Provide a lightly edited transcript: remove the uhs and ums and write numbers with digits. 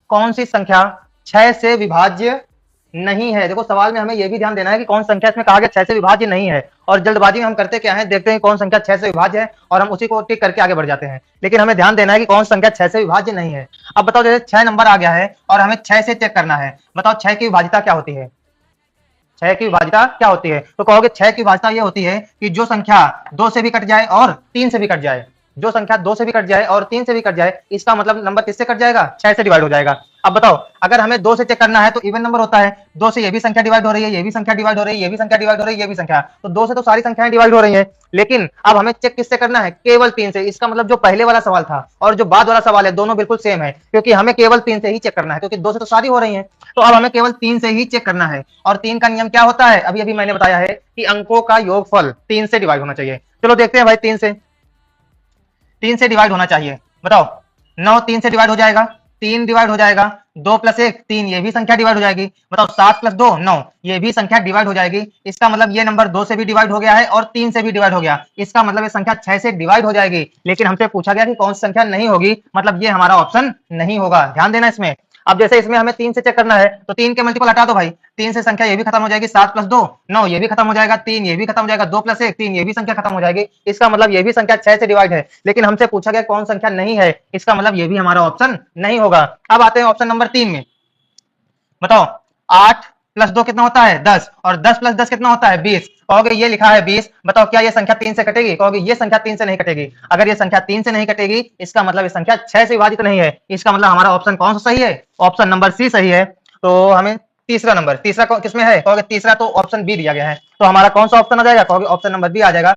कौन सी संख्या 6 से विभाज्य नहीं है। देखो सवाल में हमें यह भी ध्यान देना है कि कौन संख्या इसमें कहा गया 6 से विभाज्य नहीं है, और जल्दबाजी में हम करते क्या है, देखते हैं कौन संख्या 6 से विभाज्य है और हम उसी को टिक करके आगे बढ़ जाते हैं। लेकिन हमें ध्यान देना है कि कौन संख्या 6 से विभाज्य नहीं है। अब बताओ, जैसे 6 नंबर आ गया है और हमें 6 से चेक करना है, बताओ 6 की विभाज्यता क्या होती है। 6 की विभाज्यता क्या होती है, तो कहोगे 6 की विभाज्यता ये होती है कि जो संख्या 2 से भी कट जाए और 3 से भी कट जाए, जो संख्या 2 से भी कट जाए और 3 से भी कट जाए, इसका मतलब नंबर किससे कट जाएगा, 6 से डिवाइड हो जाएगा। अब बताओ, अगर हमें 2 से चेक करना है तो इवन नंबर होता है, 2 से ये भी संख्या डिवाइड हो रही है, ये भी संख्या डिवाइड हो रही है, ये भी संख्या डिवाइड हो रही है, ये भी संख्या, तो 2 से तो सारी संख्याएं डिवाइड हो रही है। लेकिन अब हमें चेक किससे करना है, केवल 3 से। इसका मतलब जो पहले वाला सवाल था और जो बाद वाला सवाल है, दोनों बिल्कुल सेम है, क्योंकि हमें केवल 3 से ही चेक करना है, क्योंकि 2 से तो सारी हो रही है। तो अब हमें केवल 3 से ही चेक करना है, और 3 का नियम क्या होता है, अभी अभी मैंने बताया है कि अंकों का योगफल 3 से डिवाइड होना चाहिए। चलो देखते हैं भाई, 3 से डिवाइड होना चाहिए। बताओ, 9 3 से डिवाइड हो जाएगा, 3 डिवाइड हो जाएगा, 2 + 1 3, ये भी संख्या डिवाइड हो जाएगी। बताओ 7 + 2 9, ये भी संख्या डिवाइड हो जाएगी। इसका मतलब ये नंबर 2 से भी डिवाइड हो गया है और 3 से भी डिवाइड हो गया, इसका मतलब ये संख्या 6 से डिवाइड हो जाएगी। लेकिन हमसे पूछा गया कि कौन सी संख्या नहीं होगी, मतलब ये हमारा ऑप्शन नहीं होगा। ध्यान देना इसमें। अब जैसे इसमें हमें 3 से चेक करना है, तो 3 के मल्टीपल हटा दो भाई, 3 से संख्या ये भी खत्म हो जाएगी, 7 + 2 9, ये भी खत्म हो जाएगा, 3 ये भी खत्म हो जाएगा, 2 + 1 3, ये भी संख्या खत्म हो जाएगी। इसका मतलब ये भी संख्या 6 से डिवाइड है। लेकिन हमसे पूछा गया कौन संख्या नहीं है, इसका मतलब ये भी हमारा ऑप्शन नहीं होगा। अब आते हैं ऑप्शन नंबर 3 में। बताओ 8 + 2 कितना होता है, 10, और 10 + 10 कितना होता है, 20। कहोगे ये लिखा है 20, बताओ क्या ये संख्या 3 से कटेगी, कहोगे ये संख्या 3 से नहीं कटेगी। अगर ये संख्या 3 से नहीं कटेगी, इसका मतलब ये संख्या 6 से विभाजित नहीं है। इसका मतलब हमारा ऑप्शन कौन सा सही है, ऑप्शन नंबर सी सही है। तो हमें तीसरा किसमें है, कहोगे तीसरा तो ऑप्शन बी दिया गया है, तो हमारा कौन सा ऑप्शन आ जाएगा, कहोगे ऑप्शन नंबर बी आ जाएगा।